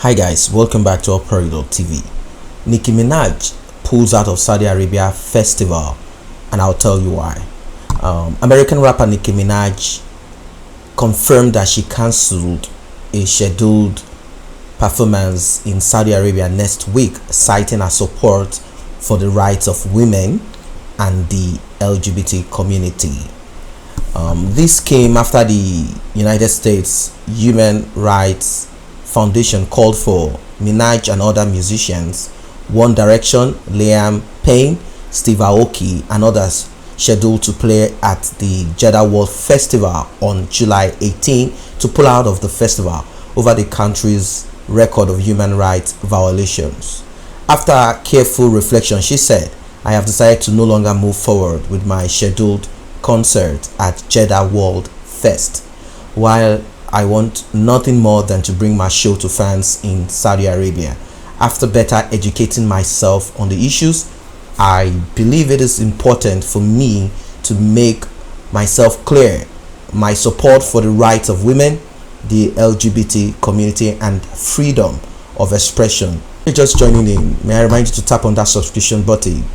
Hi guys, welcome back to our PERIDOT TV. Nicki Minaj pulls out of Saudi Arabia festival, and I'll tell you why. American rapper Nicki Minaj confirmed that she cancelled a scheduled performance in Saudi Arabia next week, citing her support for the rights of women and the LGBT community. This came after the United States Human Rights Foundation called for Minaj and other musicians, One Direction, Liam Payne, Steve Aoki, and others scheduled to play at the Jeddah World Festival on July 18 to pull out of the festival over the country's record of human rights violations. After careful reflection, she said, "I have decided to no longer move forward with my scheduled concert at Jeddah World Fest, while I want nothing more than to bring my show to fans in Saudi Arabia. After better educating myself on the issues, I believe it is important for me to make myself clear my support for the rights of women, the LGBT community, and freedom of expression." If you're just joining in, may I remind you to tap on that subscription button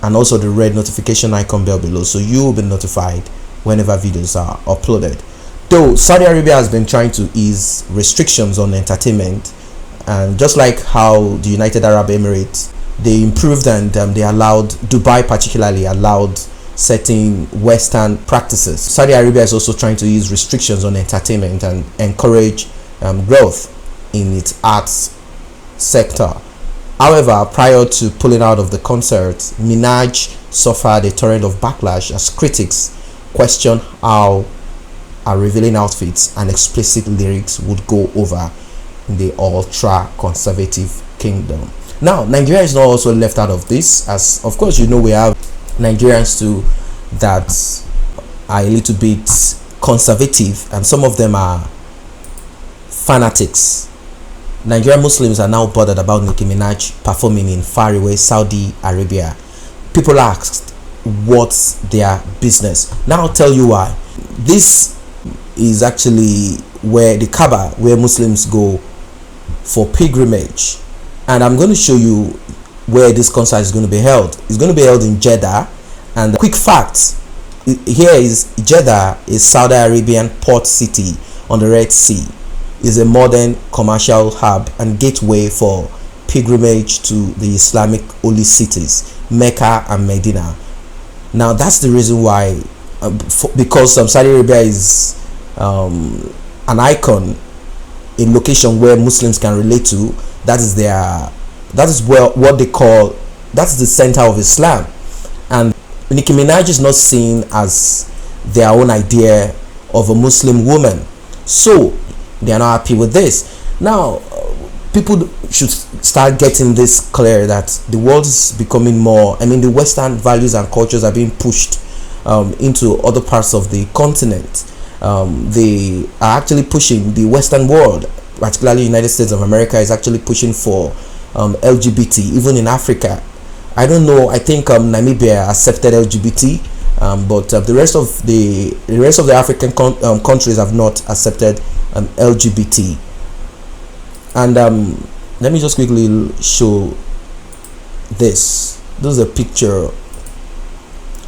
and also the red notification icon bell below, so you will be notified whenever videos are uploaded. Though Saudi Arabia has been trying to ease restrictions on entertainment, and just like how the United Arab Emirates, they improved and they allowed, Dubai particularly allowed certain Western practices. Saudi Arabia is also trying to ease restrictions on entertainment and encourage growth in its arts sector. However, prior to pulling out of the concert, Minaj suffered a torrent of backlash as critics questioned how her revealing outfits and explicit lyrics would go over in the ultra-conservative kingdom. Now, Nigeria is not also left out of this, as of course you know we have Nigerians too that are a little bit conservative, and some of them are fanatics. Nigerian Muslims are now bothered about Nicki Minaj performing in faraway Saudi Arabia. People asked, what's their business? Now I'll tell you why. This is actually where the Kaaba, where Muslims go for pilgrimage, and I'm going to show you where this concert is going to be held. It's going to be held in Jeddah, and quick facts here is Jeddah is Saudi Arabian port city on the Red Sea, is a modern commercial hub and gateway for pilgrimage to the Islamic holy cities Mecca and Medina. Now that's the reason why, because Saudi Arabia is an icon, a location where Muslims can relate to. That is what they call, that's the center of Islam, and Nicki Minaj is not seen as their own idea of a Muslim woman, so they are not happy with this. Now people should start getting this clear, that the world is becoming more, the Western values and cultures are being pushed into other parts of the continent. They are actually pushing, the Western world, particularly United States of America, is actually pushing for LGBT. Even in Africa, I don't know, I think Namibia accepted LGBT, but the rest of the African countries have not accepted LGBT. And let me just quickly show this. This is a picture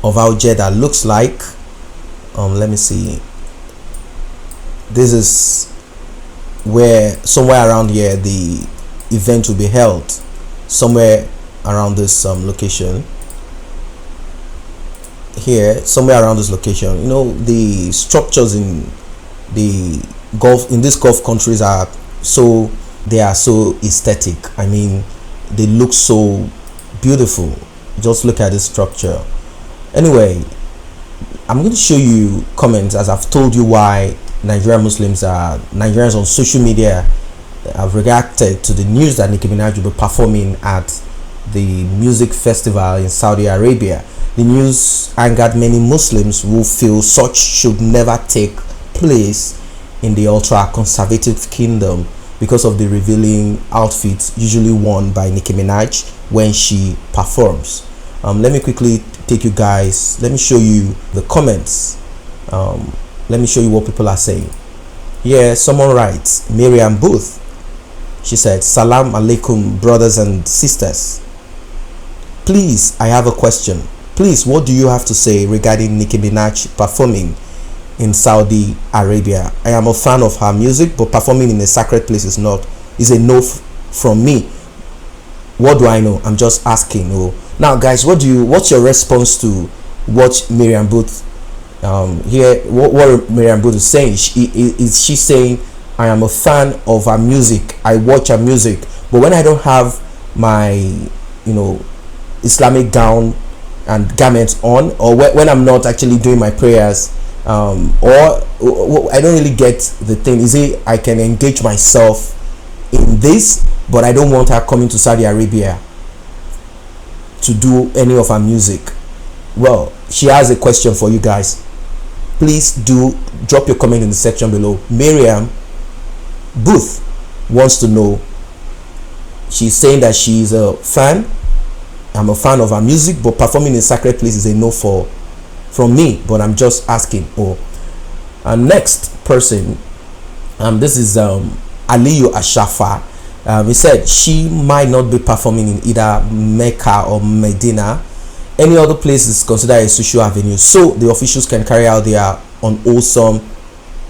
of how Jeddah looks like. Let me see. This is where, somewhere around here, the event will be held, somewhere around this location here, somewhere around this location. You know, the structures in the Gulf, in these Gulf countries, are so aesthetic. They look so beautiful. Just look at this structure. Anyway, I'm going to show you comments, as I've told you, why Nigerians on social media have reacted to the news that Nicki Minaj will be performing at the music festival in Saudi Arabia. The news angered many Muslims who feel such should never take place in the ultra-conservative kingdom because of the revealing outfits usually worn by Nicki Minaj when she performs. Let me quickly take you guys, let me show you the comments. Let me show you what people are saying. Yeah, someone writes, Miriam Booth, She said, Salam alaikum, brothers and sisters. Please, I have a question. Please, what do you have to say regarding Nicki Minaj performing in Saudi Arabia? I am a fan of her music, but performing in a sacred place is a no from me. What do I know? I'm just asking. Oh. Now, guys, what's your response to what Miriam Booth here? What Miriam Booth is saying? Is she saying, I am a fan of her music, I watch her music, but when I don't have my Islamic gown and garments on, or when I'm not actually doing my prayers, or I don't really get the thing. Is it I can engage myself in this, but I don't want her coming to Saudi Arabia to do any of her music? Well, she has a question for you guys. Please do drop your comment in the section below. Miriam Booth wants to know. She's saying that she's a fan. I'm a fan of her music, but performing in sacred place is a no from me. But I'm just asking. Next person, this is Aliyu Ashafa. He said she might not be performing in either Mecca or Medina. Any other place is considered a social avenue, so the officials can carry out their unwholesome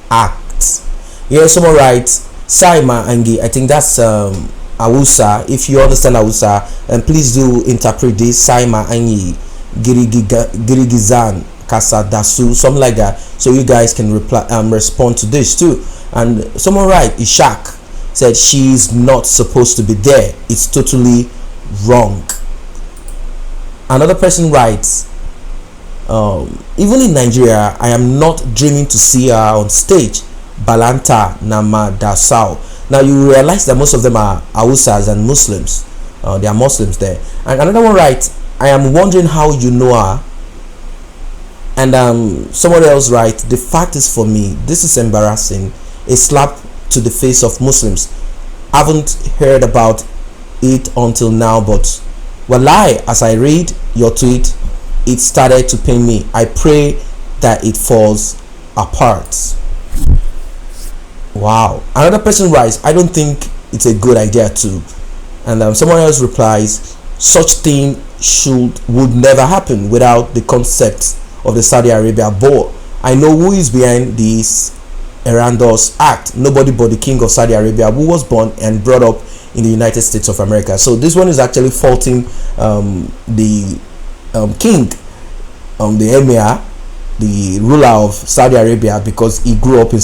acts. Yeah, someone writes, Saima Angi, I think that's Awusa. If you understand Awusa, and please do interpret this. Saima Angi Girigizan Kasadasu, something like that, so you guys can respond to this too. And someone write, Ishak said she's not supposed to be there, it's totally wrong. Another person writes, even in Nigeria, I am not dreaming to see her on stage. Balanta Namadasao. Now you realize that most of them are Hausas and Muslims. They are Muslims there. And another one writes, I am wondering how you know her. And someone else writes, the fact is, for me, this is embarrassing. A slap to the face of Muslims. Haven't heard about it until now, but wallahi, as I read your tweet, it started to pain me. I pray that it falls apart. Wow. Another person writes, I don't think it's a good idea too. And someone else replies, such thing would never happen without the concept of the Saudi Arabia board. I know who is behind this horrendous act. Nobody but the king of Saudi Arabia, who was born and brought up in the United States of America. So this one is actually faulting the king, the emir, the ruler of Saudi Arabia, because he grew up in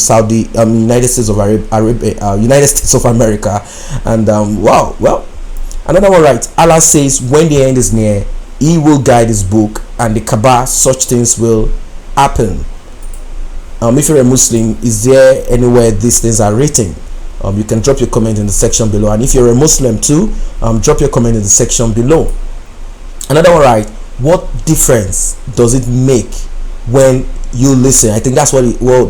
United States of United States of America. And wow. Well, another one writes, Allah says when the end is near, he will guide his book, and the Kaaba, such things will happen. If you're a Muslim, is there anywhere these things are written? You can drop your comment in the section below. And if you're a Muslim too, drop your comment in the section below. Another one writes, what difference does it make when you listen? I think that's what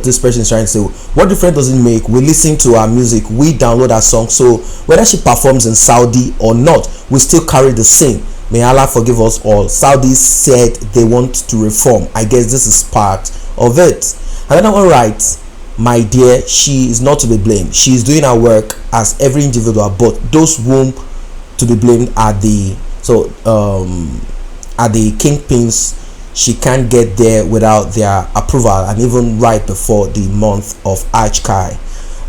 this person is trying to say. What difference does it make? We listen to our music, we download our song, so whether she performs in Saudi or not, we still carry the sin. May Allah forgive us all. Saudis said they want to reform. I guess this is part of it. Another one writes, my dear, she is not to be blamed. She is doing her work as every individual, but those whom to be blamed are the kingpins. She can't get there without their approval, and even right before the month of Hajj.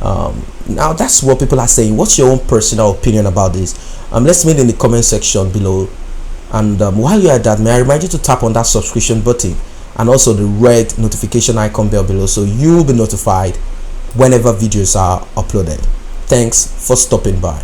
Now that's what people are saying. What's your own personal opinion about this? Let's meet in the comment section below. And while you're at that, may I remind you to tap on that subscription button and also the red notification icon bell below, so you'll be notified whenever videos are uploaded. Thanks for stopping by.